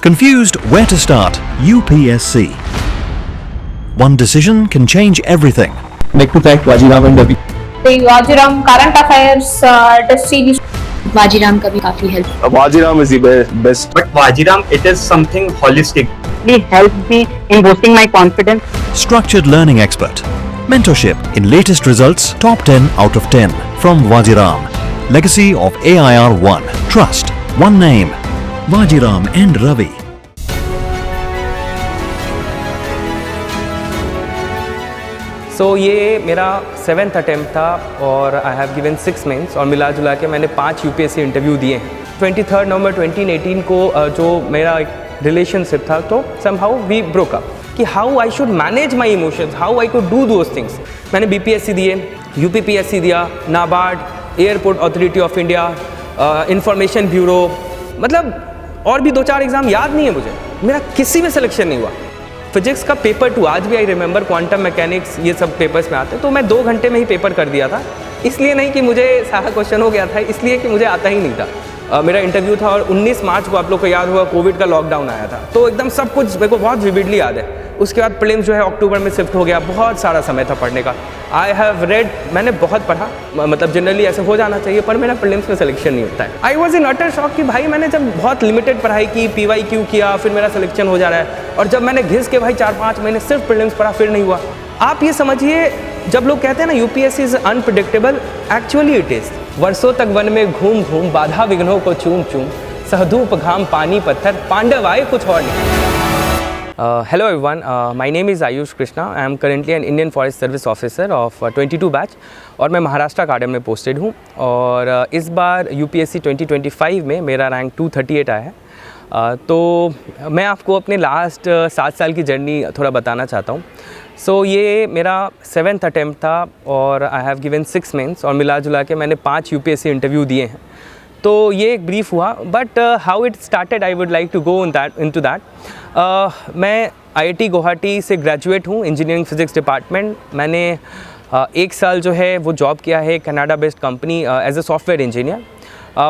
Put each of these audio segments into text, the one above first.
Confused where to start? UPSC. One decision can change everything. Like to thank Vajiram and Ravi. Vajiram current affairs test series. Vajiram का भी काफी help. Vajiram is the best. But Vajiram, it is something holistic. It helped me in boosting my confidence. Structured learning expert. Mentorship in latest results, top 10 out of 10 from Vajiram. Legacy of AIR 1. Trust. One name. Vajiram and Ravi. सो ये मेरा 7th attempt था और I have given 6 mains और मिला जुला के मैंने 5 UPSC interview दिए हैं। 23 नवंबर 2018 को जो मेरा एक रिलेशनशिप था तो समहाउ वी ब्रोक अप कि how I should manage my emotions, how I could do those things. मैंने बीपीएससी दिए, यूपीपीएससी दिया, NABARD, airport authority of India, information bureau, मतलब और भी 2-4 एग्ज़ाम याद नहीं है मुझे, मेरा किसी में सिलेक्शन नहीं हुआ। फिजिक्स का पेपर 2 आज भी आई रिमेंबर, क्वांटम मैकेनिक्स ये सब पेपर्स में आते हैं, तो मैं 2 घंटे में ही पेपर कर दिया था। इसलिए नहीं कि मुझे सारा क्वेश्चन हो गया था, इसलिए कि मुझे आता ही नहीं था। मेरा इंटरव्यू था और 19 मार्च को आप लोग को याद होगा कोविड का लॉकडाउन आया था, तो एकदम सब कुछ मेरे को बहुत विविडली याद है। उसके बाद प्रीलिम्स जो है अक्टूबर में शिफ्ट हो गया, बहुत सारा समय था पढ़ने का। आई हैव रेड, मैंने बहुत पढ़ा, मतलब जनरली ऐसे हो जाना चाहिए, पर मेरा प्रीलिम्स में सिलेक्शन नहीं होता है। I was in utter shock कि भाई मैंने जब बहुत लिमिटेड पढ़ाई की, PYQ किया, फिर मेरा सिलेक्शन हो जा रहा है, और जब मैंने घिस के भाई 4-5 महीने सिर्फ प्रीलिम्स पढ़ा फिर नहीं हुआ। आप ये समझिए, जब लोग कहते हैं ना UPSC is unpredictable, actually it is. वर्षों तक वन में घूम घूम, बाधा विघ्नों को चूम चूम, सहधूप घाम पानी पत्थर, पांडव आए कुछ और नहीं। Hello everyone, my name is Ayush Krishna. I am currently an Indian Forest Service Officer of 22 batch और मैं महाराष्ट्र अकाडम में पोस्टेड हूँ। और इस बार यूपीएससी 2025 में मेरा रैंक 238 आया है। तो मैं आपको अपने लास्ट 7 साल की जर्नी थोड़ा बताना चाहता हूँ। सो ये मेरा 7th अटैम्प्ट था और आई हैव गिवन 6 मेंस और मिला जुला के मैंने 5 यूपीएससी इंटरव्यू दिए हैं। तो ये एक ब्रीफ हुआ, but how it started I would like to go into that. मैं IIT गुवाहाटी से ग्रेजुएट हूँ, इंजीनियरिंग फिजिक्स डिपार्टमेंट। मैंने 1 साल जो है वो जॉब किया है Canada based company as a software engineer.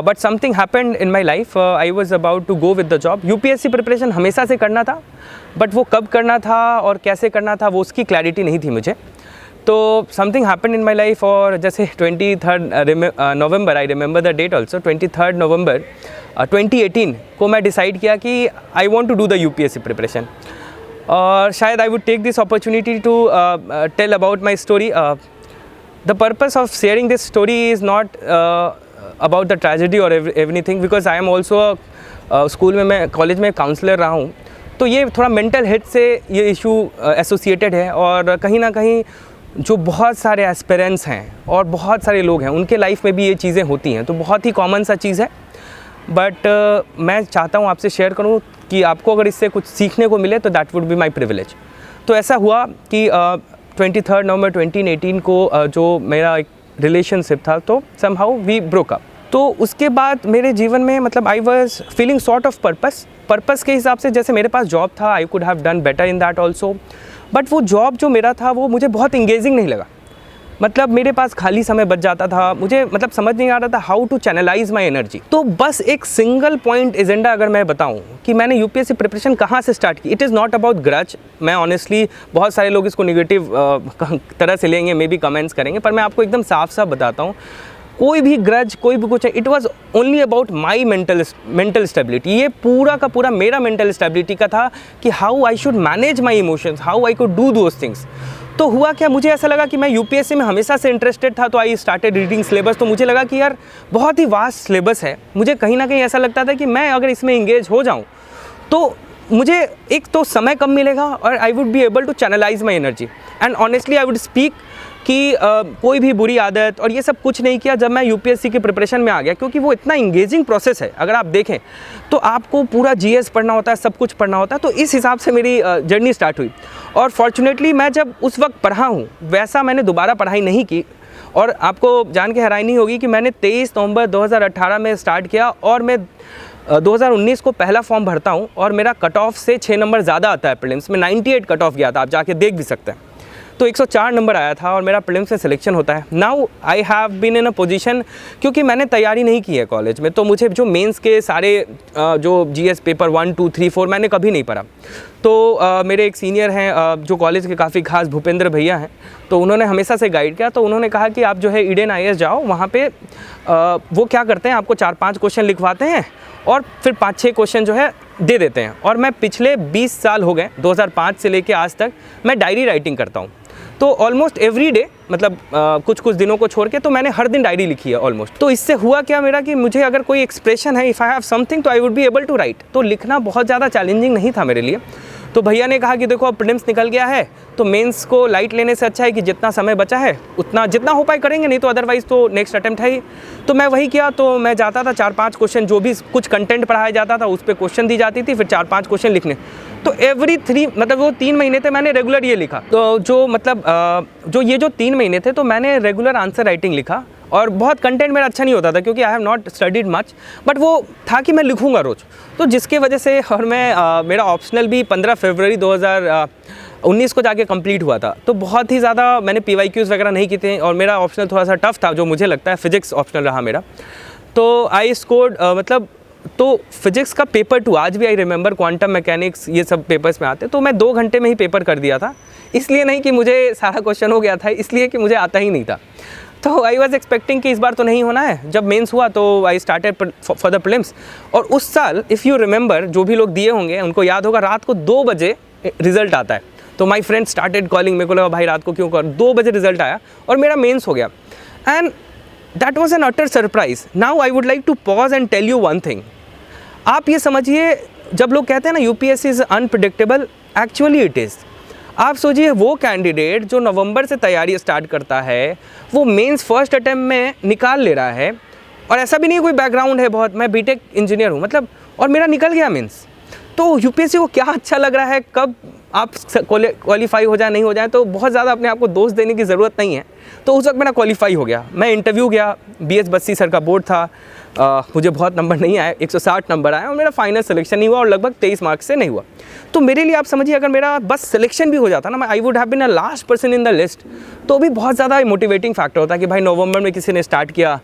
But something happened in my life, I was about to go with the job. UPSC preparation हमेशा से करना था, बट वो कब करना था और कैसे करना था वो उसकी क्लैरिटी नहीं थी मुझे। तो something happened in my life, और जैसे 23 November, I remember the date also, 23 नवंबर 2018 को मैं डिसाइड किया कि I want to do the UPSC preparation. और शायद I would take this opportunity to tell about my story. The purpose of sharing this story is not about the tragedy और everything, because I am also school में, मैं college में counsellor रहा हूँ, तो ये थोड़ा मेंटल हेल्थ से ये इशू एसोसिएटेड है। और कहीं ना कहीं जो बहुत सारे एस्पिरेंट्स हैं और बहुत सारे लोग हैं उनके लाइफ में भी ये चीज़ें होती हैं, तो बहुत ही कॉमन सा चीज़ है। बट मैं चाहता हूँ आपसे शेयर करूँ कि आपको अगर इससे कुछ सीखने को मिले तो that would be my privilege. तो ऐसा हुआ कि 23 नवंबर 2018 को जो मेरा एक रिलेशनशिप था तो समहाउ वी ब्रोक अप। तो उसके बाद मेरे जीवन में, मतलब I was feeling sort of purpose के हिसाब से, जैसे मेरे पास जॉब था, I could have done better in that also, but वो जॉब जो मेरा था वो मुझे बहुत इंगेजिंग नहीं लगा। मतलब मेरे पास खाली समय बच जाता था, मुझे मतलब समझ नहीं आ रहा था how to channelize my energy. तो बस एक सिंगल पॉइंट एजेंडा अगर मैं बताऊं कि मैंने यूपीएससी प्रिपरेशन कहाँ से स्टार्ट की, it is not about grudge. मैं ऑनेस्टली, बहुत सारे लोग इसको निगेटिव तरह से लेंगे, मे बी कमेंट्स करेंगे, पर मैं आपको एकदम साफ साफ बताता हूँ, कोई भी ग्रज, कोई भी कुछ है, it was only about my mental stability. ये पूरा का पूरा मेरा मेंटल स्टेबिलिटी का था कि how I should manage my emotions, how I could do those things. तो हुआ क्या, मुझे ऐसा लगा कि मैं यूपीएससी में हमेशा से इंटरेस्टेड था, तो आई स्टार्टेड रीडिंग सिलेबस। तो मुझे लगा कि यार बहुत ही वास्ट सिलेबस है, मुझे कहीं ना कहीं ऐसा लगता था कि मैं अगर इसमें इंगेज हो जाऊँ तो मुझे एक तो समय कम मिलेगा और I would be able to channelize my energy. And honestly I would speak कि कोई भी बुरी आदत और ये सब कुछ नहीं किया जब मैं यूपीएससी की प्रिपरेशन में आ गया, क्योंकि वो इतना इंगेजिंग प्रोसेस है। अगर आप देखें तो आपको पूरा जीएस पढ़ना होता है, सब कुछ पढ़ना होता है। तो इस हिसाब से मेरी जर्नी स्टार्ट हुई। और फॉर्चुनेटली मैं जब उस वक्त पढ़ा हूँ वैसा मैंने दोबारा पढ़ाई नहीं की। और आपको जान के हैरानी होगी कि मैंने 23 नवंबर 2018 में स्टार्ट किया और मैं 2019 को पहला फॉर्म भरता हूँ और मेरा कट ऑफ से 6 नंबर ज़्यादा आता है। प्रीलिम्स में 98 कट ऑफ गया था, आप जाके देख भी सकते हैं। तो 104 नंबर आया था और मेरा प्रीलिम्स में सिलेक्शन होता है। Now I have been in a position, क्योंकि मैंने तैयारी नहीं की है कॉलेज में, तो मुझे जो मेंस के सारे जो जीएस पेपर 1, 2, 3, 4 मैंने कभी नहीं पढ़ा। तो मेरे एक सीनियर हैं जो कॉलेज के काफ़ी खास भूपेंद्र भैया हैं, तो उन्होंने हमेशा से गाइड किया। तो उन्होंने कहा कि आप जो है ईडेन IAS जाओ, वहाँ पे वो क्या करते हैं, आपको 4-5 क्वेश्चन लिखवाते हैं और फिर 5-6 क्वेश्चन जो है दे देते हैं। और मैं पिछले 20 साल हो गए, 2005 से लेके आज तक मैं डायरी राइटिंग करता हूँ। तो ऑलमोस्ट एवरी डे, मतलब कुछ दिनों को छोड़ के, तो मैंने हर दिन डायरी लिखी है ऑलमोस्ट। तो इससे हुआ क्या मेरा कि मुझे अगर कोई एक्सप्रेशन है, इफ़ आई हैव समथिंग, तो I would be able to write. तो लिखना बहुत ज़्यादा चैलेंजिंग नहीं था मेरे लिए। तो भैया ने कहा कि देखो अब प्रीलिम्स निकल गया है, तो मेंस को लाइट लेने से अच्छा है कि जितना समय बचा है उतना जितना हो पाए करेंगे, नहीं तो अदरवाइज़ तो नेक्स्ट अटेम्प्ट है ही। तो मैं वही किया। तो मैं जाता था 4-5 क्वेश्चन, जो भी कुछ कंटेंट पढ़ाया जाता था उस पर क्वेश्चन दी जाती थी, फिर 4-5 क्वेश्चन लिखने। तो एवरी 3 मतलब वो 3 महीने थे मैंने रेगुलर ये लिखा। तो जो मतलब जो 3 महीने थे तो मैंने रेगुलर आंसर राइटिंग लिखा। और बहुत कंटेंट मेरा अच्छा नहीं होता था क्योंकि I have not studied much, but वो था कि मैं लिखूंगा रोज़। तो जिसके वजह से, और मैं मेरा ऑप्शनल भी 15 फरवरी 2019 को जाके कंप्लीट हुआ था। तो बहुत ही ज़्यादा मैंने PYQs वगैरह नहीं किए थे और मेरा ऑप्शनल थोड़ा सा टफ था, जो मुझे लगता है फिजिक्स ऑप्शनल रहा मेरा। तो आई स्कोर्ड मतलब, तो फिजिक्स का पेपर 2 आज भी आई रिमेंबर, क्वांटम मैकेनिक्स ये सब पेपर्स में आते, तो मैं 2 घंटे में ही पेपर कर दिया था। इसलिए नहीं कि मुझे सारा क्वेश्चन हो गया था, इसलिए कि मुझे आता ही नहीं था। तो आई वॉज एक्सपेक्टिंग कि इस बार तो नहीं होना है। जब मेंस हुआ तो I started for the prelims. और उस साल इफ़ यू रिमेंबर, जो भी लोग दिए होंगे उनको याद होगा, रात को 2 बजे रिजल्ट आता है। तो माई फ्रेंड स्टार्टेड कॉलिंग, मेरे को लगा भाई रात को क्यों कर, 2 बजे रिजल्ट आया और मेरा मेंस हो गया। And that was an utter surprise. Now I would like to pause and tell you one thing. आप ये समझिए, जब लोग कहते हैं ना UPSC is unpredictable, actually it is. आप सोचिए, वो कैंडिडेट जो नवंबर से तैयारी स्टार्ट करता है, वो मेंस फर्स्ट अटेम्प्ट में निकाल ले रहा है। और ऐसा भी नहीं कोई बैकग्राउंड है बहुत, मैं बीटेक इंजीनियर हूँ मतलब, और मेरा निकल गया मेंस। तो UPSC को क्या अच्छा लग रहा है, कब आप क्वालिफाई हो जाए नहीं हो जाए, तो बहुत ज़्यादा अपने आप को दोष देने की ज़रूरत नहीं है। तो उस वक्त मेरा क्वालिफाई हो गया। मैं इंटरव्यू गया, BS बस्सी सर का बोर्ड था, मुझे बहुत नंबर नहीं आए, 160 नंबर आए और मेरा फाइनल सिलेक्शन नहीं हुआ और लगभग 23 मार्क्स से नहीं हुआ। तो मेरे लिए आप समझिए, अगर मेरा बस सिलेक्शन भी हो जाता ना, मैं I would have been a last person in the list, तो भी बहुत ज़्यादा मोटिवेटिंग फैक्टर होता है कि भाई नवंबर में किसी ने स्टार्ट किया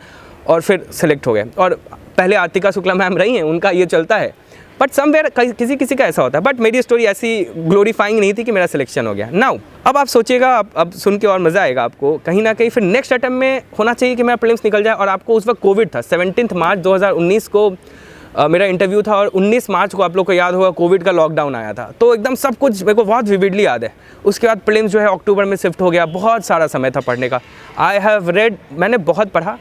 और फिर सिलेक्ट हो गए। और पहले आतिका शुक्ला मैम रही हैं, उनका ये चलता है, बट समवेयर किसी का ऐसा होता है। बट मेरी स्टोरी ऐसी ग्लोरीफाइंग नहीं थी कि मेरा सिलेक्शन हो गया। नाउ अब आप सोचिएगा, अब सुन के और मज़ा आएगा आपको, कहीं ना कहीं फिर नेक्स्ट अटेम्प्ट में होना चाहिए कि मेरा प्रीलिम्स निकल जाए। और आपको उस वक्त कोविड था, 17 मार्च 2019 को मेरा इंटरव्यू था और 19 मार्च को आप लोग को याद होगा कोविड का लॉकडाउन आया था। तो एकदम सब कुछ मेरे को बहुत विविडली याद है। उसके बाद प्रीलिम्स जो है अक्टूबर में शिफ्ट हो गया, बहुत सारा समय था पढ़ने का। आई हैव रेड, मैंने बहुत पढ़ा,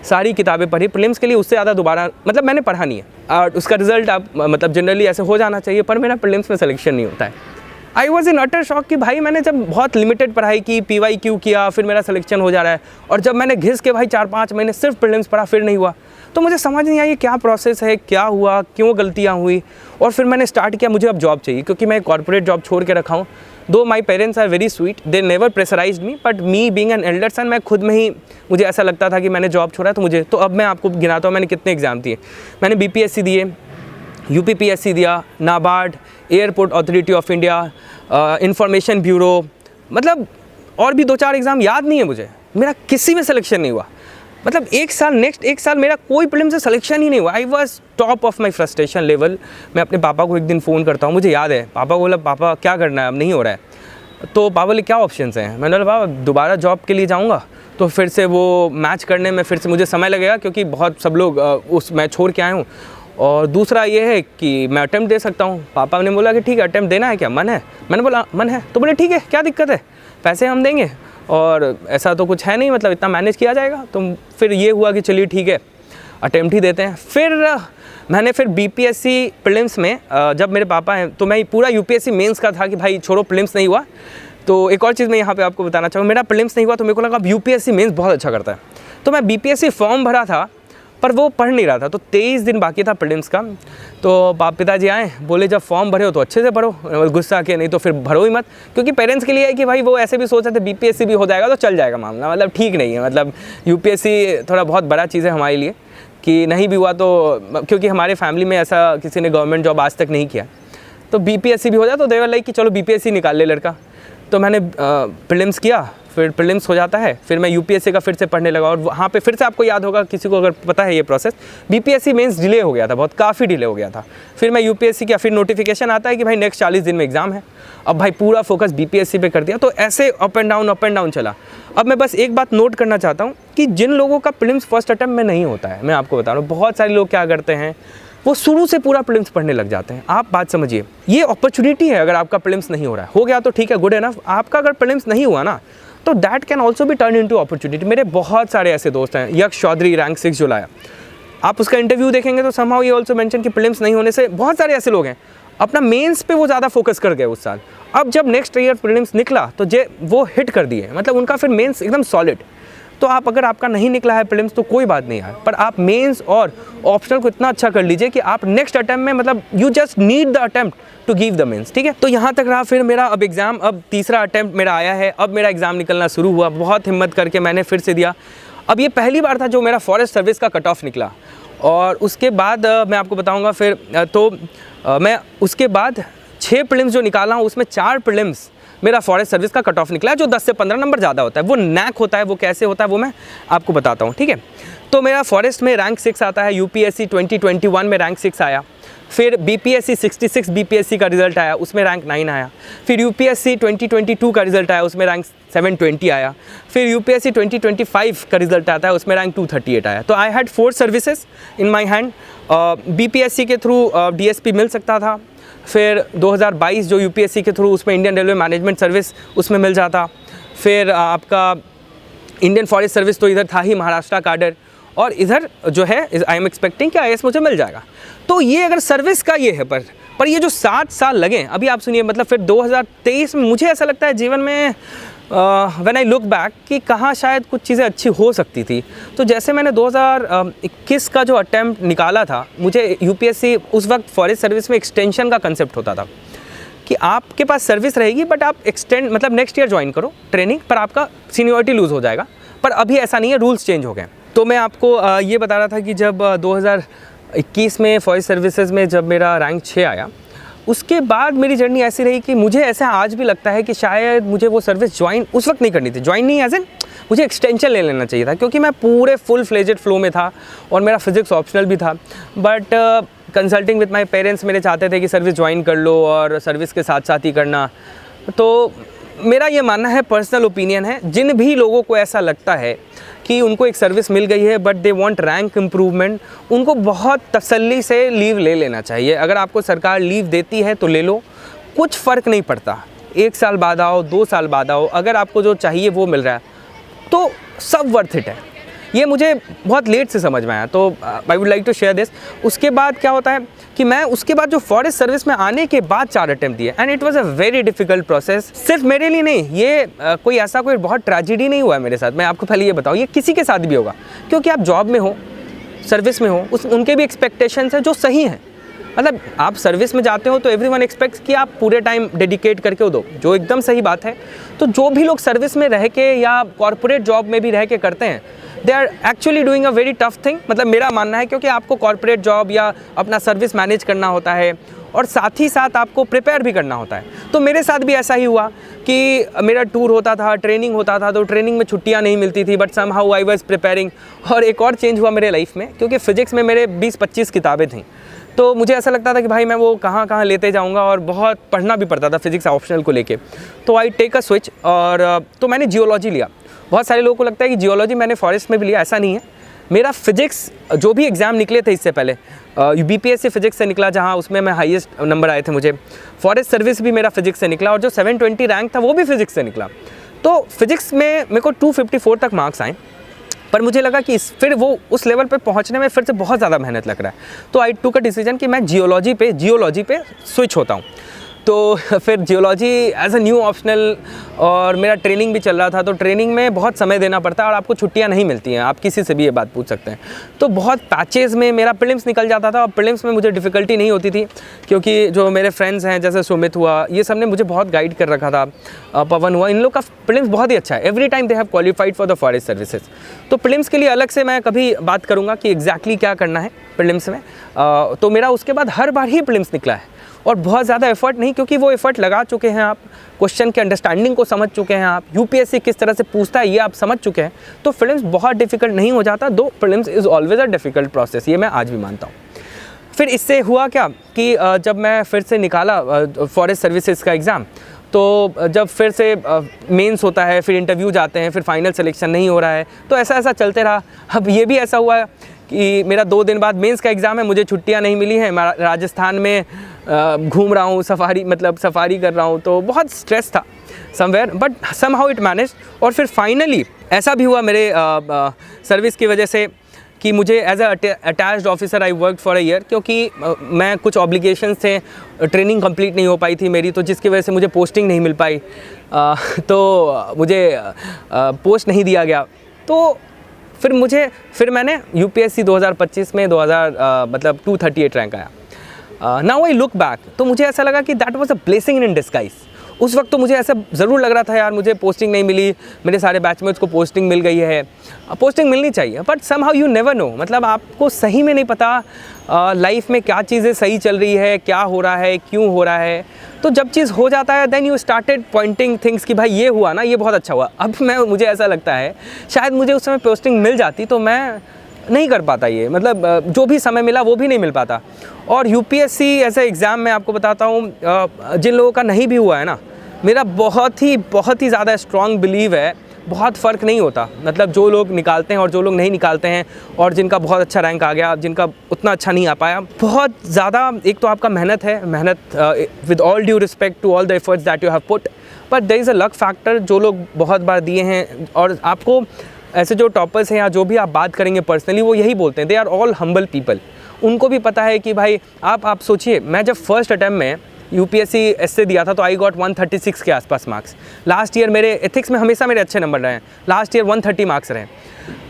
सारी किताबें पढ़ी प्रीलिम्स के लिए, उससे ज़्यादा दोबारा मतलब मैंने पढ़ा नहीं है। और उसका रिजल्ट आप मतलब जनरली ऐसे हो जाना चाहिए, पर मेरा प्रीलिम्स में सिलेक्शन नहीं होता है। I was in utter shock कि भाई मैंने जब बहुत लिमिटेड पढ़ाई की, PYQ किया, फिर मेरा सिलेक्शन हो जा रहा है। और जब मैंने घिस के भाई 4-5 महीने सिर्फ प्रीलिम्स पढ़ा, फिर नहीं हुआ। तो मुझे समझ नहीं आई क्या प्रोसेस है, क्या हुआ, क्यों गलतियाँ हुई। और फिर मैंने स्टार्ट किया, मुझे अब जॉब चाहिए, क्योंकि मैं कॉर्पोरेट जॉब छोड़ के रखा हूँ। Though my parents are very sweet, they never pressurised me, but me being an elder son, मैं खुद में ही, मुझे ऐसा लगता था कि मैंने जॉब छोड़ा तो तो अब मैं आपको गिनाता हूँ मैंने कितने एग्ज़ाम दिए। मैंने BPSC दिए, UPPSC दिया, NABARD, airport authority of India, information bureau, मतलब और भी 2-4 एग्ज़ाम याद नहीं है मुझे। मेरा किसी में सिलेक्शन नहीं हुआ। मतलब नेक्स्ट एक साल मेरा कोई प्रीलिम्स से सिलेक्शन ही नहीं हुआ। I was top of my frustration level. मैं अपने पापा को एक दिन फ़ोन करता हूँ, मुझे याद है, पापा को बोला पापा क्या करना है, अब नहीं हो रहा है। तो पापा बोले क्या ऑप्शंस हैं। मैंने बोला पापा दोबारा जॉब के लिए जाऊँगा तो फिर से वो मैच करने में फिर से मुझे समय लगेगा, क्योंकि बहुत सब लोग उस मैं छोड़ के आए हूँ। और दूसरा ये है कि मैं अटेम्प्ट दे सकता हूँ। पापा ने बोला कि ठीक है अटेम्प्ट देना है क्या, मन है। मैंने बोला मन है। तो बोले ठीक है क्या दिक्कत है, पैसे हम देंगे और ऐसा तो कुछ है नहीं, मतलब इतना मैनेज किया जाएगा। तो फिर ये हुआ कि चलिए ठीक है अटेम्प्ट ही देते हैं। फिर मैंने BPSC प्रीलिम्स में जब मेरे पापा हैं तो मैं पूरा UPSC मेंस का था कि भाई छोड़ो प्रीलिम्स नहीं हुआ। तो एक और चीज़ मैं यहाँ पे आपको बताना चाहूँगा, मेरा प्रीलिम्स नहीं हुआ तो मेरे को लगा अब UPSC मेंस बहुत अच्छा करता है। तो मैं BPSC फॉर्म भरा था पर वो पढ़ नहीं रहा था। तो 23 दिन बाकी था प्रीलिम्स का। तो पिताजी आए, बोले जब फॉर्म भरे हो तो अच्छे से भरो, गुस्सा के, नहीं तो फिर भरो ही मत। क्योंकि पेरेंट्स के लिए है कि भाई वो ऐसे भी सोच रहे थे BPSC भी हो जाएगा तो चल जाएगा मामला, मतलब ठीक नहीं है। मतलब UPSC थोड़ा बहुत बड़ा चीज़ है हमारे लिए कि नहीं भी हुआ तो, क्योंकि हमारे फैमिली में ऐसा किसी ने गवर्नमेंट जॉब आज तक नहीं किया। तो BPSC भी हो जाए तो देवर लाइक कि चलो BPSC निकाल ले लड़का। तो मैंने प्रीलिम्स किया, फिर प्रीलिम्स हो जाता है, फिर मैं यूपीएससी का फिर से पढ़ने लगा और वहाँ पे फिर से आपको याद होगा, किसी को अगर पता है ये प्रोसेस, बीपीएससी मेंस डिले हो गया था, बहुत काफ़ी डिले हो गया था। फिर मैं यूपीएससी किया, फिर नोटिफिकेशन आता है कि भाई नेक्स्ट 40 दिन में एग्ज़ाम है। अब भाई पूरा फोकस बीपीएससी पे कर दिया, तो ऐसे अप एंड डाउन चला। अब मैं बस एक बात नोट करना चाहता हूँ कि जिन लोगों का प्रीलिम्स फर्स्ट अटैम्प्ट में नहीं होता है, मैं आपको बता रहा हूँ, बहुत सारे लोग क्या करते हैं, वो शुरू से पूरा प्रीलिम्स पढ़ने लग जाते हैं। आप बात समझिए, ये अपॉर्चुनिटी है। अगर आपका प्रीलिम्स नहीं हो रहा है, हो गया तो ठीक है, गुड एनफ। आपका अगर प्रीलिम्स नहीं हुआ ना, तो that can also be turn into opportunity. मेरे बहुत सारे ऐसे दोस्त हैं, यक्ष चौधरी रैंक 6 जो लाया, आप उसका इंटरव्यू देखेंगे तो समहाउ ये ऑल्सो मेंशन कि प्रीलिम्स नहीं होने से बहुत सारे ऐसे लोग हैं, अपना मेंस पे वो ज़्यादा फोकस कर गए उस साल। अब जब नेक्स्ट ईयर प्रीलिम्स निकला तो वो हिट कर दिए, मतलब उनका फिर मेंस एकदम सॉलिड। तो आप अगर आपका नहीं निकला है प्रीलिम्स तो कोई बात नहीं है, पर आप मेंस और ऑप्शनल को इतना अच्छा कर लीजिए कि आप नेक्स्ट अटेम्प्ट में, मतलब you just need the attempt to give the mains, ठीक है। तो यहाँ तक रहा फिर मेरा अब एग्ज़ाम, अब तीसरा अटेम्प्ट मेरा आया है, अब मेरा एग्ज़ाम निकलना शुरू हुआ। बहुत हिम्मत करके मैंने फिर से दिया। अब ये पहली बार था जो मेरा फॉरेस्ट सर्विस का कट ऑफ निकला, और उसके बाद मैं आपको बताऊँगा फिर, तो मैं उसके बाद 6 प्रीलिम्स जो निकाला हूँ उसमें 4 प्रीलिम्स मेरा फॉरेस्ट सर्विस का कट ऑफ निकला है, जो 10 से 15 नंबर ज़्यादा होता है। वो नैक होता है, वो कैसे होता है वो मैं आपको बताता हूँ, ठीक है। तो मेरा फॉरेस्ट में रैंक 6 आता है, यूपीएससी 2021 में रैंक 6 आया, फिर बीपीएससी 66 बीपीएससी का रिजल्ट आया, उसमें रैंक 9 आया, फिर यूपीएससी 2022 का रिजल्ट आया, उसमें रैंक 720 आया, फिर यूपीएससी 2025 का रिजल्ट आता है, उसमें रैंक 238 आया। तो I had 4 services in my hand. BPSC के थ्रू डीएसपी मिल सकता था, फिर 2022 जो यूपीएससी के थ्रू, उसमें इंडियन रेलवे मैनेजमेंट सर्विस उसमें मिल जाता, फिर आपका इंडियन फॉरेस्ट सर्विस तो इधर था ही, महाराष्ट्र काडर, और इधर जो है आई एम एक्सपेक्टिंग कि आईएएस मुझे मिल जाएगा। तो ये अगर सर्विस का ये है, पर ये जो 7 साल लगे, अभी आप सुनिए, मतलब फिर 2023 में मुझे ऐसा लगता है जीवन में व्हेन आई लुक बैक कि कहाँ शायद कुछ चीज़ें अच्छी हो सकती थी। तो जैसे मैंने 2021 का जो अटैम्प्ट निकाला था, मुझे यूपीएससी उस वक्त फॉरेस्ट सर्विस में एक्सटेंशन का कंसेप्ट होता था कि आपके पास सर्विस रहेगी बट आप एक्सटेंड, मतलब नेक्स्ट ईयर ज्वाइन करो ट्रेनिंग, पर आपका सीनियरिटी लूज़ हो जाएगा। पर अभी ऐसा नहीं है, रूल्स चेंज हो गए। तो मैं आपको ये बता रहा था कि जब 2021 में फॉरेस्ट सर्विसेज में जब मेरा रैंक 6 आया, उसके बाद मेरी जर्नी ऐसी रही कि मुझे ऐसा आज भी लगता है कि शायद मुझे वो सर्विस ज्वाइन उस वक्त नहीं करनी थी। ज्वाइन नहीं एज एन, मुझे एक्सटेंशन ले लेना चाहिए था, क्योंकि मैं पूरे फुल फ्लेजेड फ्लो में था और मेरा फिजिक्स ऑप्शनल भी था। But consulting with my parents मेरे चाहते थे कि सर्विस ज्वाइन कर लो और सर्विस के साथ साथ ही करना। तो मेरा ये मानना है, पर्सनल ओपिनियन है, जिन भी लोगों को ऐसा लगता है कि उनको एक सर्विस मिल गई है but they want rank improvement, उनको बहुत तसल्ली से लीव ले लेना चाहिए। अगर आपको सरकार लीव देती है तो ले लो, कुछ फ़र्क नहीं पड़ता। 1 साल बाद आओ, 2 साल बाद आओ, अगर आपको जो चाहिए वो मिल रहा है तो सब वर्थ इट है। ये मुझे बहुत लेट से समझ में आया, तो I would like to share this. उसके बाद क्या होता है कि मैं उसके बाद जो फॉरेस्ट सर्विस में आने के बाद 4 अटेम्प्ट दिए, and it was a very difficult process. सिर्फ मेरे लिए नहीं, ये कोई ऐसा कोई बहुत ट्रेजेडी नहीं हुआ है मेरे साथ। मैं आपको पहले ये बताऊँ, ये किसी के साथ भी होगा, क्योंकि आप जॉब में हो, सर्विस में हो, उनके भी एक्सपेक्टेशंस हैं जो सही हैं। मतलब आप सर्विस में जाते हो तो एवरीवन एक्सपेक्ट्स कि आप पूरे टाइम डेडिकेट करके दो, जो एकदम सही बात है। तो जो भी लोग सर्विस में रह के या कॉर्पोरेट जॉब में भी रह के करते हैं, they are actually doing a very tough thing. मतलब मेरा मानना है, क्योंकि आपको कॉर्पोरेट जॉब या अपना सर्विस मैनेज करना होता है और साथ ही साथ आपको प्रिपेयर भी करना होता है। तो मेरे साथ भी ऐसा ही हुआ कि मेरा टूर होता था, ट्रेनिंग होता था, तो ट्रेनिंग में छुट्टियां नहीं मिलती थी, but somehow I was preparing. और एक और चेंज हुआ मेरे लाइफ में, क्योंकि फ़िज़िक्स में मेरे 20-25 किताबें थीं, तो मुझे ऐसा लगता था कि भाई मैं वो कहाँ कहाँ लेते जाऊँगा, और बहुत पढ़ना भी पड़ता था फिज़िक्स ऑप्शनल को लेके। तो आई टेक अ स्विच, और तो मैंने जियोलॉजी लिया। बहुत सारे लोगों को लगता है कि जियोलॉजी मैंने फॉरेस्ट में भी लिया, ऐसा नहीं है। मेरा फिज़िक्स जो भी एग्ज़ाम निकले थे इससे पहले, बीपीएससी फिज़िक्स से निकला, जहाँ उसमें मैं हाईएस्ट नंबर आए थे मुझे। फॉरेस्ट सर्विस भी मेरा फिज़िक्स से निकला, और जो 720 रैंक था वो भी फिज़िक्स से निकला। तो फिज़िक्स में मेरे को 254 तक मार्क्स आए, पर मुझे लगा कि फिर वो उस लेवल पे पहुंचने में फिर से बहुत ज़्यादा मेहनत लग रहा है। तो आई टुक अ डिसीजन कि मैं जियोलॉजी पे स्विच होता हूँ। तो फिर geology as a new optional, और मेरा ट्रेनिंग भी चल रहा था, तो ट्रेनिंग में बहुत समय देना पड़ता है और आपको छुट्टियां नहीं मिलती हैं। आप किसी से भी ये बात पूछ सकते हैं। तो बहुत पैचेज़ में मेरा प्रीलिम्स निकल जाता था, और प्रीलिम्स में मुझे डिफ़िकल्टी नहीं होती थी, क्योंकि जो मेरे फ्रेंड्स हैं, जैसे सुमित हुआ, ये सब ने मुझे बहुत गाइड कर रखा था, पवन हुआ, इन लोग का प्रीलिम्स बहुत ही अच्छा है। Every time they have qualified for the forest services. तो प्रीलिम्स के लिए अलग से मैं कभी बात करूँगा कि एग्जैक्टली क्या करना है प्रीलिम्स में। तो मेरा उसके बाद हर बार ही प्रीलिम्स निकला है, और बहुत ज़्यादा एफर्ट नहीं, क्योंकि वो एफर्ट लगा चुके हैं आप, क्वेश्चन के अंडरस्टैंडिंग को समझ चुके हैं आप, यूपीएससी किस तरह से पूछता है ये आप समझ चुके हैं, तो फिल्म्स बहुत डिफ़िकल्ट नहीं हो जाता। दो films is always a difficult process, ये मैं आज भी मानता हूँ। फिर इससे हुआ क्या कि जब मैं फिर से निकाला फॉरेस्ट सर्विसेज का एग्ज़ाम, तो जब फिर से मेंस होता है, फिर इंटरव्यू जाते हैं, फिर फाइनल सिलेक्शन नहीं हो रहा है, तो ऐसा ऐसा चलते रहा। अब ये भी ऐसा हुआ कि मेरा 2 दिन बाद मेंस का एग्ज़ाम है, मुझे छुट्टियां नहीं मिली हैं, मैं राजस्थान में घूम रहा हूँ, सफारी कर रहा हूँ, तो बहुत स्ट्रेस था somewhere, but somehow it manage. और फिर फाइनली ऐसा भी हुआ मेरे सर्विस की वजह से कि मुझे as attached officer I work for a year, क्योंकि मैं कुछ ऑब्लिगेशंस थे, ट्रेनिंग कंप्लीट नहीं हो पाई थी मेरी, तो जिसकी वजह से मुझे पोस्टिंग नहीं मिल पाई, तो मुझे पोस्ट नहीं दिया गया। तो फिर मैंने यूपीएससी 2025 में 238 रैंक आया। नाउ आई लुक बैक, तो मुझे ऐसा लगा कि that was a blessing in disguise. उस वक्त तो मुझे ऐसा ज़रूर लग रहा था, यार मुझे पोस्टिंग नहीं मिली, मेरे सारे बैचमेट्स को पोस्टिंग मिल गई है, पोस्टिंग मिलनी चाहिए, but somehow you never know, मतलब आपको सही में नहीं पता लाइफ में क्या चीज़ें सही चल रही है, क्या हो रहा है, क्यों हो रहा है। तो जब चीज़ हो जाता है then you started pointing things कि भाई ये हुआ ना, ये बहुत अच्छा हुआ। अब मुझे ऐसा लगता है शायद मुझे उस समय पोस्टिंग मिल जाती तो मैं नहीं कर पाता ये, मतलब जो भी समय मिला वो भी नहीं मिल पाता। और यूपीएससी ऐसे एग्ज़ाम में आपको बताता हूँ, जिन लोगों का नहीं भी हुआ है ना, मेरा बहुत ही ज़्यादा स्ट्रॉन्ग बिलीव है, बहुत फ़र्क नहीं होता, मतलब जो लोग निकालते हैं और जो लोग नहीं निकालते हैं, और जिनका बहुत अच्छा रैंक आ गया, जिनका उतना अच्छा नहीं आ पाया, बहुत ज़्यादा एक तो आपका मेहनत with all due respect to all the efforts that you have put, but there is a luck factor. जो लोग बहुत बार दिए हैं, और आपको ऐसे जो टॉपर्स हैं या जो भी आप बात करेंगे पर्सनली, वो यही बोलते हैं, they are all humble people. उनको भी पता है कि भाई आप सोचिए, मैं जब फर्स्ट अटैम्प्ट में यूपीएससी एसए दिया था तो आई गॉट 136 के आसपास मार्क्स। लास्ट ईयर मेरे एथिक्स में हमेशा मेरे अच्छे नंबर रहे हैं, लास्ट ईयर 130 मार्क्स रहे,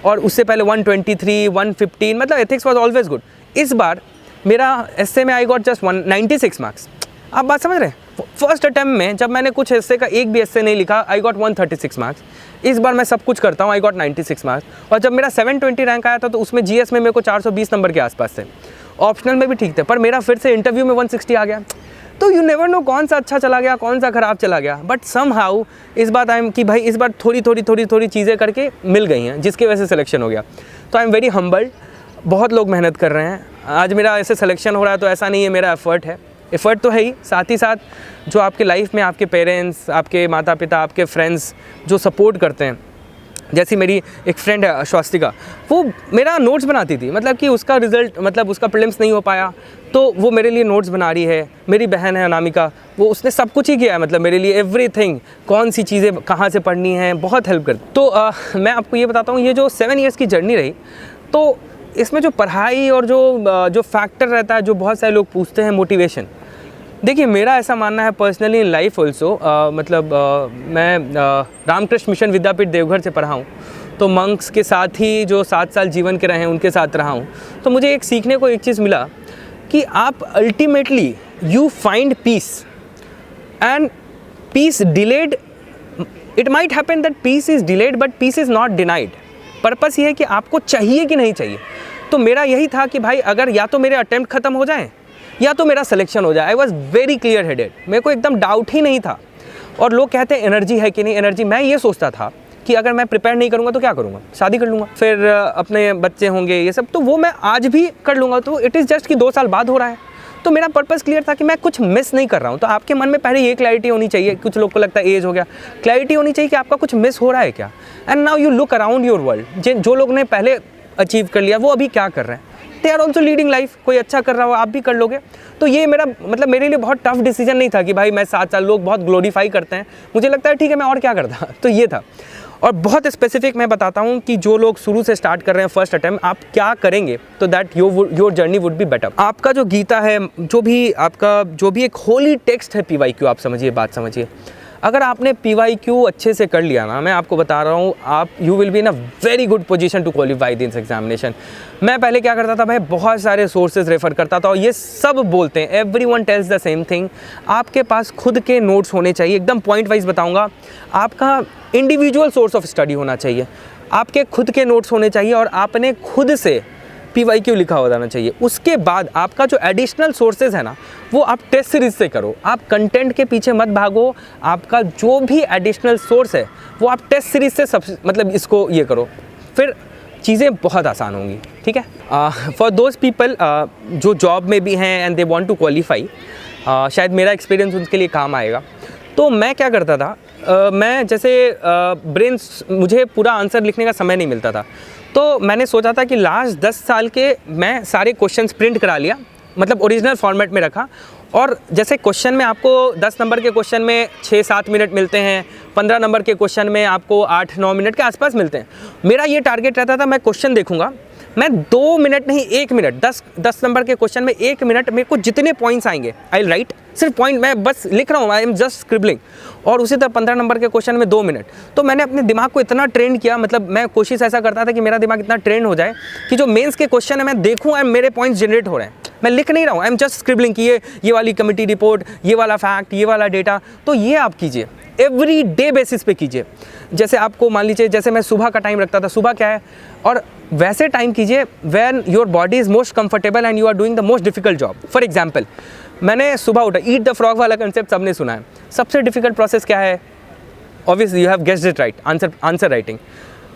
और उससे पहले 123, 115, मतलब एथिक्स वाज ऑलवेज गुड। इस बार मेरा एसए में आई गॉट जस्ट 196 मार्क्स। आप बात समझ रहे हैं? फर्स्ट अटैम्प्ट में जब मैंने कुछ एसए का एक भी एसए नहीं लिखा, आई गॉट 136 मार्क्स। इस बार मैं सब कुछ करता हूँ, आई गॉट 96 मार्क्स। और जब मेरा 720 रैंक आया था तो उसमें जीएस में मेरे को 420 नंबर के आसपास थे, ऑप्शनल में भी ठीक थे, पर मेरा फिर से इंटरव्यू में 160 आ गया। तो यू नेवर नो कौन सा अच्छा चला गया, कौन सा ख़राब चला गया, बट समहाउ इस बात कि भाई इस बार थोड़ी चीज़ें करके मिल गई हैं, जिसकी वजह से सिलेक्शन हो गया। तो आई एम वेरी हम्बल्ड। बहुत लोग मेहनत कर रहे हैं, आज मेरा ऐसे सिलेक्शन हो रहा है तो ऐसा नहीं है मेरा एफ़र्ट है, एफ़र्ट तो है ही, साथ ही साथ जो आपके लाइफ में आपके पेरेंट्स, आपके माता पिता, आपके फ्रेंड्स जो सपोर्ट करते हैं, जैसी मेरी एक फ्रेंड है स्वास्तिका, वो मेरा नोट्स बनाती थी, मतलब कि उसका रिज़ल्ट, मतलब उसका प्रीलिम्स नहीं हो पाया तो वो मेरे लिए नोट्स बना रही है। मेरी बहन है अनामिका, वो उसने सब कुछ ही किया है, मतलब मेरे लिए एवरीथिंग, कौन सी चीज़ें कहाँ से पढ़नी है, बहुत हेल्प करती। तो मैं आपको ये बताता हूँ, ये जो 7 ईयर्स की जर्नी रही, तो इसमें जो पढ़ाई और जो फैक्टर रहता है, जो बहुत सारे लोग पूछते हैं, मोटिवेशन, देखिए मेरा ऐसा मानना है पर्सनली इन लाइफ ऑल्सो, मैं रामकृष्ण मिशन विद्यापीठ देवघर से पढ़ा हूँ, तो मंक्स के साथ ही जो 7 साल जीवन के रहे हैं उनके साथ रहा हूँ। तो मुझे एक सीखने को एक चीज़ मिला कि आप ultimately you find peace, and peace delayed, it might happen that peace is delayed but peace is not denied. Purpose ये है कि आपको चाहिए कि नहीं चाहिए। तो मेरा यही था कि भाई अगर या तो मेरे अटेम्प्ट ख़त्म हो जाएँ या तो मेरा सिलेक्शन हो जाए। I was very clear headed, मेरे को एकदम डाउट ही नहीं था। और लोग कहते हैं एनर्जी है कि नहीं एनर्जी, मैं ये सोचता था कि अगर मैं प्रिपेयर नहीं करूँगा तो क्या करूँगा, शादी कर लूँगा, फिर अपने बच्चे होंगे, ये सब तो वो मैं आज भी कर लूँगा। तो इट इज़ जस्ट कि 2 साल बाद हो रहा है। तो मेरा पर्पस क्लियर था कि मैं कुछ मिस नहीं कर रहा हूँ। तो आपके मन में पहले ये क्लैरिटी होनी चाहिए, कुछ लोग को लगता है एज हो गया, क्लैरिटी होनी चाहिए कि आपका कुछ मिस हो रहा है क्या। And now you look around your world, जो लोग ने पहले अचीव कर लिया वो अभी क्या कर रहे हैं, they are also leading life. कोई अच्छा कर रहा हो आप भी कर लोगे। तो ये मेरा मतलब मेरे लिए बहुत टफ डिसीजन नहीं था कि भाई मैं 7 साल, लोग बहुत ग्लोरीफाई करते हैं, मुझे लगता है ठीक है मैं और क्या करता। तो ये था। और बहुत स्पेसिफिक मैं बताता हूँ कि जो लोग शुरू से स्टार्ट कर रहे हैं फर्स्ट अटेम्प्ट, आप क्या करेंगे तो that your journey would be better. आपका जो गीता है, जो भी एक होली टेक्स्ट है PYQ, आप समझिए, बात समझिए। अगर आपने PYQ अच्छे से कर लिया ना, मैं आपको बता रहा हूँ, आप you will be in a very good position to qualify this examination. मैं पहले क्या करता था भाई, बहुत सारे सोर्सेज रेफर करता था और ये सब बोलते हैं, everyone tells the same thing, आपके पास खुद के नोट्स होने चाहिए। एकदम पॉइंट वाइज बताऊँगा, आपका इंडिविजुअल सोर्स ऑफ स्टडी होना चाहिए, आपके खुद के नोट्स होने चाहिए और आपने खुद से PYQ लिखा होना चाहिए। उसके बाद आपका जो एडिशनल सोर्सेज है ना, वो आप टेस्ट सीरीज से करो। आप कंटेंट के पीछे मत भागो, आपका जो भी एडिशनल सोर्स है वो आप टेस्ट सीरीज से मतलब इसको ये करो, फिर चीज़ें बहुत आसान होंगी। ठीक है, फॉर दोज पीपल जो जॉब में भी हैं and they want to qualify, शायद मेरा एक्सपीरियंस उनके लिए काम आएगा। तो मैं क्या करता था, मैं जैसे मुझे पूरा आंसर लिखने का समय नहीं मिलता था, तो मैंने सोचा था कि लास्ट 10 साल के मैं सारे क्वेश्चंस प्रिंट करा लिया, मतलब ओरिजिनल फॉर्मेट में रखा। और जैसे क्वेश्चन में आपको 10 नंबर के क्वेश्चन में 6-7 मिनट मिलते हैं, 15 नंबर के क्वेश्चन में आपको 8-9 मिनट के आसपास मिलते हैं। मेरा ये टारगेट रहता था, मैं क्वेश्चन देखूंगा, मैं 2 मिनट नहीं 1 मिनट, 10 नंबर के क्वेश्चन में 1 मिनट मेरे को जितने पॉइंट्स आएंगे आई विल राइट, सिर्फ पॉइंट मैं बस लिख रहा हूँ, आई एम जस्ट स्क्रिबलिंग। और उसी तरह 15 नंबर के क्वेश्चन में 2 मिनट। तो मैंने अपने दिमाग को इतना ट्रेन किया, मतलब मैं कोशिश ऐसा करता था कि मेरा दिमाग इतना ट्रेन हो जाए कि जो मेंस के क्वेश्चन है मैं देखूँ और मेरे पॉइंट्स जनरेट हो रहे हैं, मैं लिख नहीं रहा हूँ, आई एम जस्ट स्क्रिबलिंग कि ये वाली कमिटी रिपोर्ट, ये वाला फैक्ट, ये वाला डेटा। तो ये आप कीजिए, एवरी डे बेसिस पे कीजिए। जैसे आपको मान लीजिए, जैसे मैं सुबह का टाइम रखता था, सुबह क्या है, और वैसे टाइम कीजिए when your body is most comfortable and you are doing the most difficult job. For example, मैंने सुबह उठा, ईट द फ्रॉग वाला कंसेप्ट सबने सुना है। सबसे डिफिकल्ट प्रोसेस क्या है? Obviously you have guessed it right, answer writing.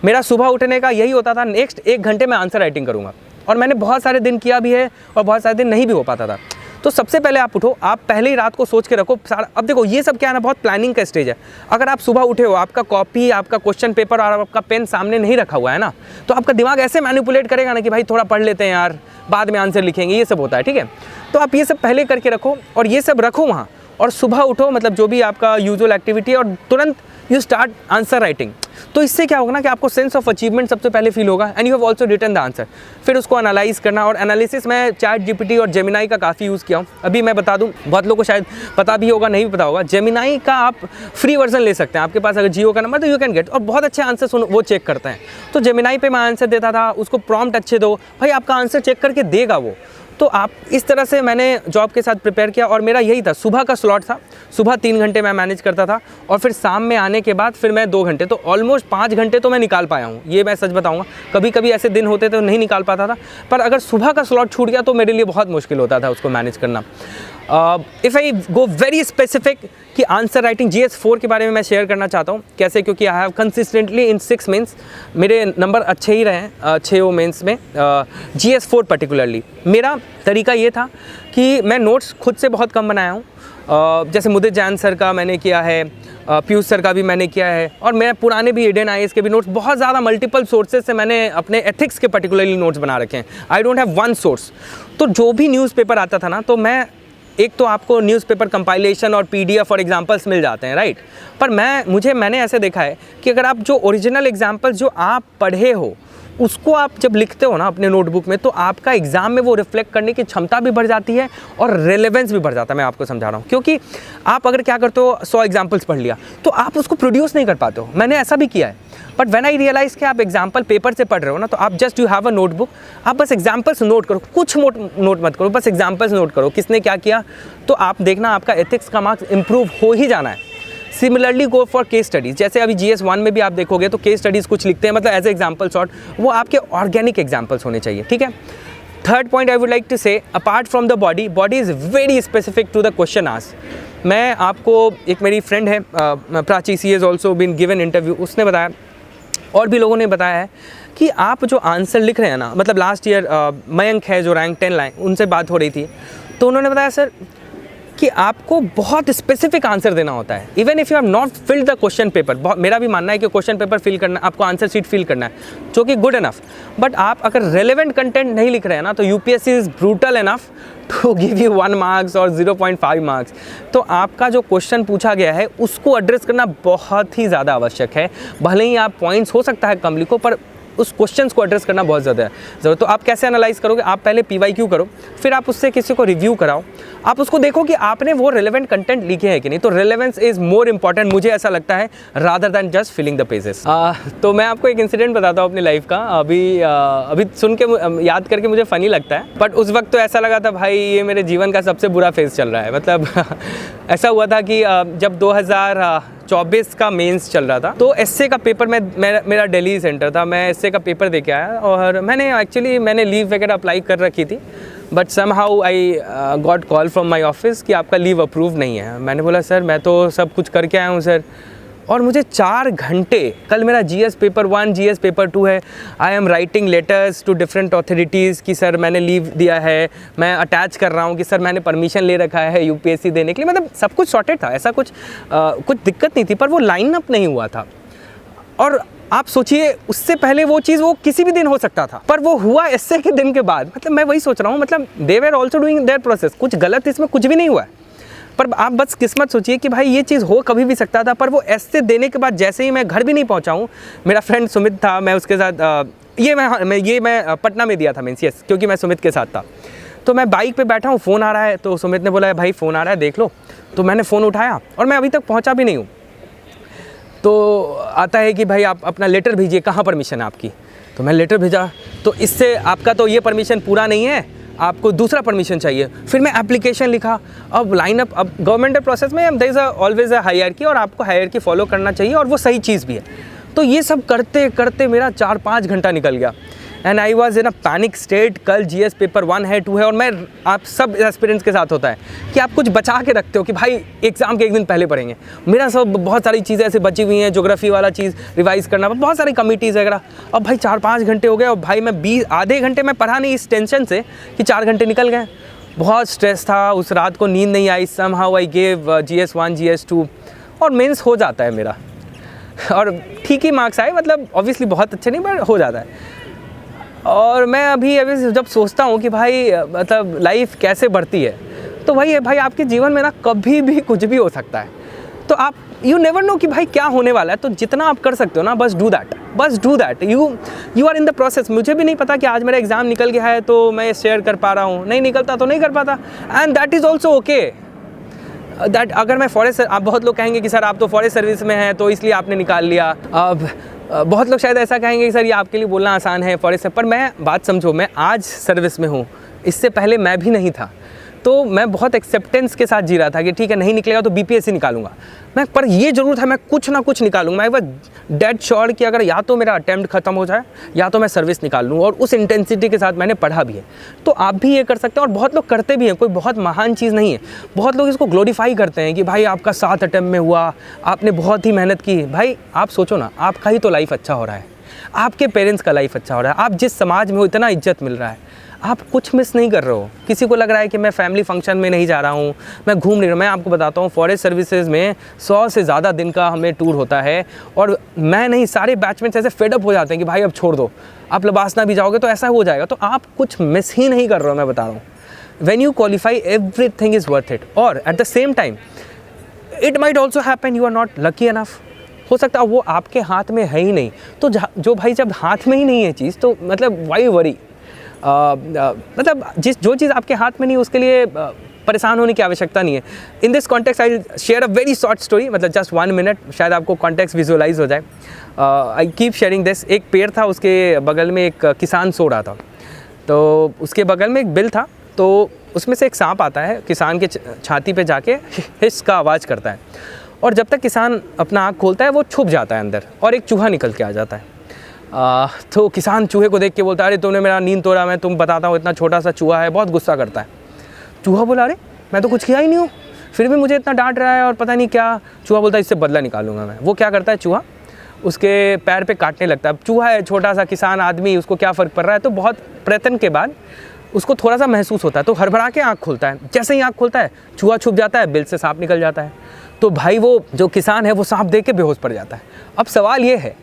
मेरा सुबह उठने का यही होता था, नेक्स्ट 1 घंटे में आंसर राइटिंग करूँगा, और मैंने बहुत सारे दिन किया भी है और बहुत सारे दिन नहीं भी हो पाता था। तो सबसे पहले आप उठो, आप पहले ही रात को सोच के रखो सारा। अब देखो ये सब क्या है ना, बहुत प्लानिंग का स्टेज है। अगर आप सुबह उठे हो, आपका कॉपी, आपका क्वेश्चन पेपर और आपका पेन सामने नहीं रखा हुआ है ना, तो आपका दिमाग ऐसे मैनिपुलेट करेगा ना कि भाई थोड़ा पढ़ लेते हैं यार, बाद में आंसर लिखेंगे, ये सब होता है। ठीक है, तो आप ये सब पहले करके रखो और ये सब रखो वहाँ, और सुबह उठो, मतलब जो भी आपका यूजुअल एक्टिविटी है, और तुरंत यू स्टार्ट आंसर राइटिंग। तो इससे क्या होगा ना कि आपको सेंस ऑफ अचीवमेंट सबसे पहले फील होगा, and you have also written the answer. फिर उसको एनालाइज करना, और एनालिसिस में ChatGPT और जेमिनाई का काफ़ी यूज़ किया हूँ। अभी मैं बता दूँ, बहुत लोगों को शायद पता भी होगा, नहीं भी पता होगा, जेमिनाई का आप फ्री वर्जन ले सकते हैं। आपके पास अगर जियो का नंबर तो यू कैन गेट, और बहुत अच्छे आंसर वो चेक करते हैं। तो जेमिनाई पे मैं आंसर देता था, उसको प्रॉम्प्ट अच्छे दो, भाई आपका आंसर चेक करके देगा वो। तो आप इस तरह से मैंने जॉब के साथ प्रिपेयर किया, और मेरा यही था, सुबह का स्लॉट था, सुबह 3 घंटे मैं मैनेज करता था, और फिर शाम में आने के बाद फिर मैं 2 घंटे, तो ऑलमोस्ट 5 घंटे तो मैं निकाल पाया हूँ, ये मैं सच बताऊँगा। कभी कभी ऐसे दिन होते तो नहीं निकाल पाता था, पर अगर सुबह का स्लॉट छूट गया तो मेरे लिए बहुत मुश्किल होता था उसको मैनेज करना। If I go very specific कि आंसर राइटिंग GS4 के बारे में मैं शेयर करना चाहता हूँ कैसे, क्योंकि I have consistently in 6 mains मेरे नंबर अच्छे ही रहे हैं, 6 मेंस में, GS4 पर्टिकुलरली। मेरा तरीका ये था कि मैं नोट्स खुद से बहुत कम बनाया हूँ, जैसे मुदित जैन सर का मैंने किया है, पीयूष सर का भी मैंने किया है, और मैं पुराने भी इंडियन IAS के भी नोट्स, बहुत ज़्यादा मल्टीपल सोर्सेज से मैंने अपने एथिक्स के पर्टिकुलरली नोट्स बना रखे हैं। I don't have one source. तो जो भी न्यूज़पेपर आता था ना, तो मैं एक तो आपको न्यूज़पेपर कंपाइलेशन और PDF और एग्जांपल्स मिल जाते हैं राइट, पर मैंने ऐसे देखा है कि अगर आप जो ओरिजिनल एग्जांपल्स जो आप पढ़े हो उसको आप जब लिखते हो ना अपने नोटबुक में, तो आपका एग्ज़ाम में वो रिफ्लेक्ट करने की क्षमता भी बढ़ जाती है और रेलेवेंस भी बढ़ जाता है। मैं आपको समझा रहा हूँ, क्योंकि आप अगर क्या करते हो, 100 एग्जाम्पल्स पढ़ लिया तो आप उसको प्रोड्यूस नहीं कर पाते हो। मैंने ऐसा भी किया है, बट व्हेन आई रियलाइज़ कि आप एग्जाम्पल पेपर से पढ़ रहे हो ना, तो आप just you have a notebook, आप बस एग्जाम्पल्स नोट करो, कुछ नोट मत करो, बस एग्जाम्पल्स नोट करो, किसने क्या किया, तो आप देखना आपका एथिक्स का मार्क्स इंप्रूव हो ही जाना है। Similarly go for case studies, जैसे अभी GS1 में भी आप देखोगे तो केस स्टडीज़ कुछ लिखते हैं, मतलब एज ए एग्जाम्पल शॉर्ट, वो आपके ऑर्गेनिक एग्जाम्पल्स होने चाहिए। ठीक है, third point I would like to say, apart from the body is very specific to the question asked. मैं आपको, एक मेरी फ्रेंड है Prachi, she has also been given interview, उसने बताया और भी लोगों ने बताया है कि आप जो आंसर लिख रहे हैं ना, मतलब लास्ट ईयर मयंक है जो रैंक 10 लाए, उनसे बात हो रही थी, तो उन्होंने बताया सर कि आपको बहुत स्पेसिफिक आंसर देना होता है, even if you have not filled the question paper. मेरा भी मानना है कि क्वेश्चन पेपर फिल करना, आपको आंसर शीट फिल करना है, जो कि गुड इनफ, बट आप अगर रेलेवेंट कंटेंट नहीं लिख रहे हैं ना, तो UPSC is brutal enough to give you 1 marks और 0.5 मार्क्स। तो आपका जो क्वेश्चन पूछा गया है उसको एड्रेस करना बहुत ही ज़्यादा आवश्यक है। भले ही आप पॉइंट्स हो सकता है कम लिखो, पर उस क्वेश्चंस को एड्रेस करना बहुत ज़्यादा है ज़रूरत। तो आप कैसे एनालाइज करोगे, आप पहले PYQ करो, फिर आप उससे किसी को रिव्यू कराओ, आप उसको देखो कि आपने वो रेलेवेंट कंटेंट लिखे हैं कि नहीं। तो रेलेवेंस इज़ मोर इंपॉर्टेंट, मुझे ऐसा लगता है, rather than just filling the pages. तो मैं आपको एक इंसिडेंट बताता हूँ अपनी लाइफ का, अभी सुन के याद करके मुझे फ़नी लगता है, बट उस वक्त तो ऐसा लगा था भाई ये मेरे जीवन का सबसे बुरा फेज़ चल रहा है। मतलब ऐसा हुआ था कि जब 2014 2024 का मेंस चल रहा था, तो एसए का पेपर मेरा दिल्ली सेंटर था, मैं एसए का पेपर दे के आया और मैंने लीव वगैरह अप्लाई कर रखी थी, but somehow I got call from my office कि आपका लीव अप्रूव नहीं है। मैंने बोला सर मैं तो सब कुछ करके आया हूँ सर, और मुझे 4 घंटे, कल मेरा जीएस पेपर 1 जीएस पेपर 2 है, I am writing letters to different authorities कि सर मैंने लीव दिया है, मैं अटैच कर रहा हूँ कि सर मैंने परमिशन ले रखा है यूपीएससी देने के लिए, मतलब सब कुछ सॉर्टेड था, ऐसा कुछ दिक्कत नहीं थी, पर वो लाइन अप नहीं हुआ था। और आप सोचिए उससे पहले वो चीज़ वो किसी भी दिन हो सकता था, पर वो हुआ एसए के दिन के बाद। मतलब मैं वही सोच रहा हूँ, मतलब they were also doing their process, कुछ गलत इसमें कुछ भी नहीं हुआ है, पर आप बस किस्मत सोचिए कि भाई ये चीज़ हो कभी भी सकता था। पर वो एसए देने के बाद जैसे ही मैं घर भी नहीं पहुंचा हूँ, मेरा फ्रेंड सुमित था, मैं उसके साथ मैं पटना में दिया था मीन्स, यस, क्योंकि मैं सुमित के साथ था। तो मैं बाइक पे बैठा हूँ, फ़ोन आ रहा है, तो सुमित ने बोला भाई फ़ोन आ रहा है देख लो, तो मैंने फ़ोन उठाया और मैं अभी तक पहुँचा भी नहीं हूँ। तो आता है कि भाई आप अपना लेटर भेजिए, कहाँ परमिशन है आपकी, तो मैं लेटर भेजा, तो इससे आपका तो ये परमिशन पूरा नहीं है, आपको दूसरा परमिशन चाहिए। फिर मैं एप्लीकेशन लिखा, अब लाइनअप, अब गवर्नमेंट प्रोसेस में there is always a hierarchy, और आपको हायरार्की फॉलो करना चाहिए, और वो सही चीज़ भी है। तो ये सब करते करते मेरा 4-5 घंटा निकल गया, and I was in a panic state. कल जीएस पेपर 1 है 2 है, और मैं, आप सब एस्पिरेंट्स के साथ होता है कि आप कुछ बचा के रखते हो कि भाई एग्ज़ाम के एक दिन पहले पढ़ेंगे। मेरा सब बहुत सारी चीज़ें ऐसे बची हुई हैं, ज्योग्राफी वाला चीज़ रिवाइज़ करना, बहुत सारी कमिटीज़ वगैरह। अब भाई 4-5 घंटे हो गए, और भाई मैं आधे घंटे में पढ़ा नहीं इस टेंशन से कि 4 घंटे निकल गए। बहुत स्ट्रेस था, उस रात को नींद नहीं आई। Somehow I gave GS 1 GS 2, और मेंस हो जाता है मेरा, और ठीक ही मार्क्स आए, मतलब ऑब्वियसली बहुत अच्छे नहीं, पर हो जाता है। और मैं अभी जब सोचता हूँ कि भाई मतलब लाइफ कैसे बढ़ती है, तो वही है भाई, आपके जीवन में ना कभी भी कुछ भी हो सकता है, तो आप यू नेवर नो कि भाई क्या होने वाला है। तो जितना आप कर सकते हो ना, बस do that, you are in the process. मुझे भी नहीं पता कि आज मेरा एग्ज़ाम निकल गया है तो मैं शेयर कर पा रहा हूँ, नहीं निकलता तो नहीं कर पाता, and that is also okay. That अगर मैं फॉरेस्ट, आप बहुत लोग कहेंगे कि सर आप तो फॉरेस्ट सर्विस में हैं तो इसलिए आपने निकाल लिया। अब बहुत लोग शायद ऐसा कहेंगे कि सर ये आपके लिए बोलना आसान है फॉरेस्ट, पर मैं बात समझो, मैं आज सर्विस में हूँ, इससे पहले मैं भी नहीं था, तो मैं बहुत एक्सेप्टेंस के साथ जी रहा था कि ठीक है नहीं निकलेगा तो बीपीएससी निकालूंगा मैं, पर ये जरूर था मैं कुछ ना कुछ निकालूंगा। मैं वह डेड श्योर कि अगर या तो मेरा अटेम्प्ट खत्म हो जाए या तो मैं सर्विस निकाल लूँ, और उस इंटेंसिटी के साथ मैंने पढ़ा भी है। तो आप भी ये कर सकते हैं, और बहुत लोग करते भी हैं, कोई बहुत महान चीज़ नहीं है। बहुत लोग इसको ग्लोरीफाई करते हैं कि भाई आपका 7 अटेम्प्ट में हुआ, आपने बहुत ही मेहनत की। भाई आप सोचो ना, आपका ही तो लाइफ अच्छा हो रहा है, आपके पेरेंट्स का लाइफ अच्छा हो रहा है, आप जिस समाज में हो इतना इज्जत मिल रहा है, आप कुछ मिस नहीं कर रहे हो। किसी को लग रहा है कि मैं फैमिली फंक्शन में नहीं जा रहा हूँ, मैं घूम नहीं रहा हूँ। मैं आपको बताता हूँ, फॉरेस्ट सर्विसेज में 100 से ज़्यादा दिन का हमें टूर होता है, और मैं नहीं, सारे बैचमेट्स ऐसे फेडअप हो जाते हैं कि भाई अब छोड़ दो, आप लबासना भी जाओगे तो ऐसा हो जाएगा। तो आप कुछ मिस ही नहीं कर रहे हो, मैं बता रहा हूँ। When you qualify everything is worth it, और at the same time it might also happen you are not lucky enough. हो सकता है वो आपके हाथ में है ही नहीं, तो जो भाई जब हाथ में ही नहीं है चीज़, तो मतलब वाई वरी। मतलब जो चीज़ आपके हाथ में नहीं, उसके लिए परेशान होने की आवश्यकता नहीं है। In this context I share a very short story, मतलब जस्ट 1 मिनट, शायद आपको कॉन्टेक्स्ट विजुअलाइज हो जाए। I keep sharing this. एक पेड़ था, उसके बगल में एक किसान सो रहा था, तो उसके बगल में एक बिल था, तो उसमें से एक सांप आता है, किसान के छाती पे जाके हिस का आवाज़ करता है, और जब तक किसान अपना आँख खोलता है वो छुप जाता है अंदर, और एक चूहा निकल के आ जाता है। तो किसान चूहे को देख के बोलता है, अरे तुमने मेरा नींद तोड़ा, मैं तुम बताता हूँ, इतना छोटा सा चूहा है। बहुत गुस्सा करता है। चूहा बोला, अरे मैं तो कुछ किया ही नहीं हूँ, फिर भी मुझे इतना डांट रहा है और पता नहीं क्या। चूहा बोलता है, इससे बदला निकालूंगा मैं। वो क्या करता है, चूहा उसके पैर पे काटने लगता है। चूहा है छोटा सा, किसान आदमी, उसको क्या फ़र्क पड़ रहा है। तो बहुत प्रयत्न के बाद उसको थोड़ा सा महसूस होता है, तो हड़बड़ा के आँख खोलता है। जैसे ही आँख खोलता है, चूहा छुप जाता है, बिल से सांप निकल जाता है। तो भाई वो जो किसान है वो सांप देख के बेहोश पड़ जाता है। अब सवाल ये है,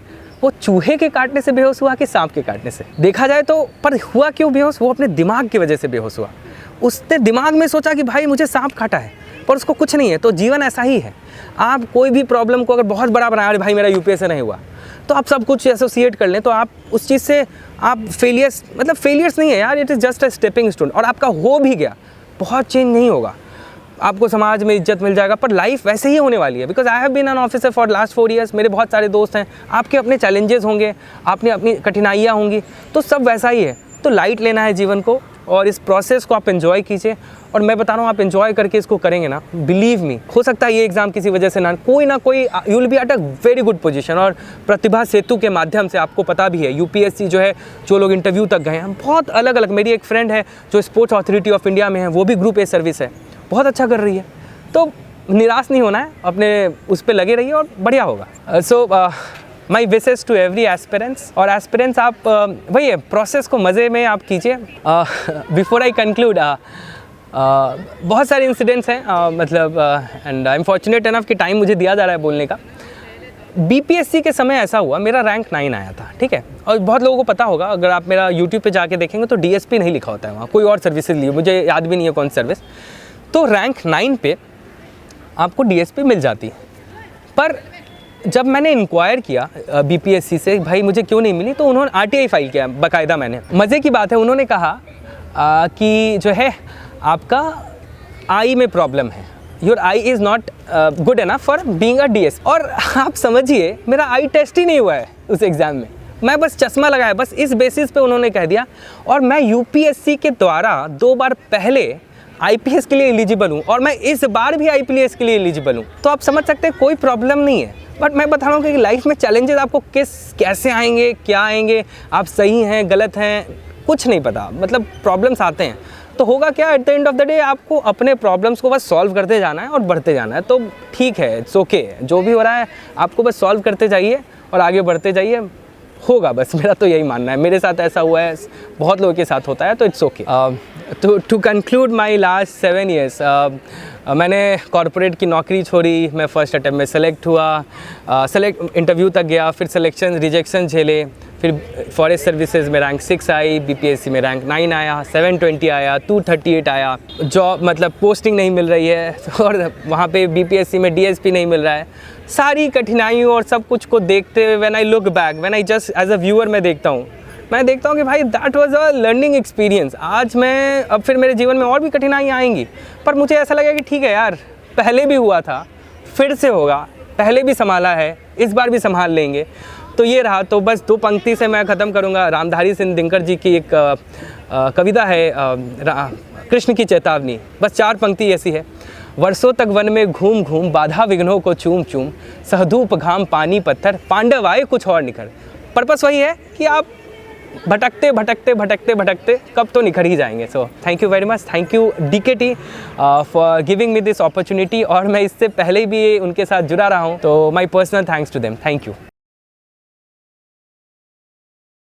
वो चूहे के काटने से बेहोश हुआ कि सांप के काटने से? देखा जाए तो, पर हुआ क्यों बेहोश? वो अपने दिमाग की वजह से बेहोश हुआ। उसने दिमाग में सोचा कि भाई मुझे सांप काटा है, पर उसको कुछ नहीं है। तो जीवन ऐसा ही है, आप कोई भी प्रॉब्लम को अगर बहुत बड़ा बना, अरे भाई मेरा यूपीएससी नहीं हुआ, तो आप सब कुछ एसोसिएट कर लें, तो आप उस चीज़ से आप फेलियर्स, मतलब फेलियर्स नहीं है यार, it is just a stepping stone. और आपका हो भी गया, बहुत चेंज नहीं होगा, आपको समाज में इज्जत मिल जाएगा, पर लाइफ वैसे ही होने वाली है। Because I have been an officer for last 4 years। मेरे बहुत सारे दोस्त हैं, आपके अपने चैलेंजेस होंगे, आपने अपनी कठिनाइयाँ होंगी, तो सब वैसा ही है। तो लाइट लेना है जीवन को, और इस प्रोसेस को आप एंजॉय कीजिए। और मैं बता रहा हूँ, आप एंजॉय करके इसको करेंगे ना, बिलीव मी, हो सकता है ये एग्ज़ाम किसी वजह से ना कोई you will B at a very good position. और प्रतिभा सेतु के माध्यम से आपको पता भी है यूपीएससी जो है, जो लोग इंटरव्यू तक गए हैं, बहुत अलग अलग, मेरी एक फ्रेंड है जो स्पोर्ट्स अथॉरिटी ऑफ इंडिया में है, वो भी ग्रुप ए सर्विस है, बहुत अच्छा कर रही है। तो निराश नहीं होना है, अपने उस पर लगे रहिए और बढ़िया होगा। सो माई विशेस टू एवरी एस्पिरेंट्स, और एस्पिरेंट्स आप वही है, प्रोसेस को मज़े में आप कीजिए। बिफोर आई कंक्लूड, बहुत सारे इंसिडेंट्स हैं, मतलब and I am fortunate enough कि टाइम मुझे दिया जा रहा है बोलने का। बीपीएससी के समय ऐसा हुआ, मेरा रैंक 9 आया था, ठीक है। और बहुत लोगों को पता होगा, अगर आप मेरा यूट्यूब पे जाके देखेंगे तो डीएसपी नहीं लिखा होता है वहाँ, कोई और सर्विसेज लिए, मुझे याद भी नहीं है कौन सर्विस। तो रैंक 9 पे आपको डीएसपी मिल जाती है। पर जब मैंने इंक्वायर किया बीपीएससी से, भाई मुझे क्यों नहीं मिली, तो उन्होंने आरटीआई फाइल किया बाकायदा मैंने। मज़े की बात है, उन्होंने कहा कि जो है आपका आई में प्रॉब्लम है, your I is not good enough for being a DS. और आप समझिए, मेरा आई टेस्ट ही नहीं हुआ है उस एग्ज़ाम में, मैं बस चश्मा लगाया, बस इस बेसिस पे उन्होंने कह दिया। और मैं यूपीएससी के द्वारा 2 बार पहले आईपीएस के लिए एलिजिबल हूँ, और मैं इस बार भी आईपीएस के लिए एलिजिबल हूँ। तो आप समझ सकते हैं कोई प्रॉब्लम नहीं है। बट मैं बता रहा हूँ कि लाइफ में चैलेंजेस आपको कैसे आएंगे, क्या आएंगे, आप सही हैं गलत हैं कुछ नहीं पता, मतलब प्रॉब्लम्स आते हैं। तो होगा क्या, at the end of the day आपको अपने प्रॉब्लम्स को बस सॉल्व करते जाना है और बढ़ते जाना है। तो ठीक है, इट्स ओके, जो भी हो रहा है आपको बस सॉल्व करते जाइए और आगे बढ़ते जाइए, होगा। बस मेरा तो यही मानना है, मेरे साथ ऐसा हुआ है, बहुत लोगों के साथ होता है, तो it's okay. To conclude my last 7 years, मैंने कॉर्पोरेट की नौकरी छोड़ी, मैं फर्स्ट अटैम्प्ट में सेलेक्ट हुआ, इंटरव्यू तक गया, फिर सिलेक्शन रिजेक्शन झेले, फिर फॉरेस्ट सर्विसेज में रैंक 6 आई, बीपीएससी में रैंक 9 आया, 720 आया, 238 आया, जॉब मतलब पोस्टिंग नहीं मिल रही है, और वहाँ पे बीपीएससी में डीएसपी नहीं मिल रहा है। सारी कठिनाइयों और सब कुछ को देखते हुए when I look back, when I just as a viewer मैं देखता हूँ कि भाई that was a learning experience. आज मैं अब फिर मेरे जीवन में और भी कठिनाइयाँ आएंगी, पर मुझे ऐसा लगा कि ठीक है यार, पहले भी हुआ था, फिर से होगा, पहले भी संभाला है, इस बार भी संभाल लेंगे। तो ये रहा। तो बस 2 पंक्ति से मैं ख़त्म करूँगा। रामधारी सिंह दिनकर जी की एक कविता है, कृष्ण की चेतावनी, बस 4 पंक्ति ऐसी है। वर्षों तक वन में घूम घूम, बाधा विघ्नों को चूम चूम, सहधूप घाम पानी पत्थर, पांडव आए कुछ और निखर। पर्पस वही है कि आप भटकते भटकते भटकते भटकते कब तो निखर ही जाएंगे। So thank you very much, thank you DKT for giving me this opportunity. और मैं इससे पहले भी उनके साथ जुड़ा रहा हूँ, तो my personal thanks to them, thank you.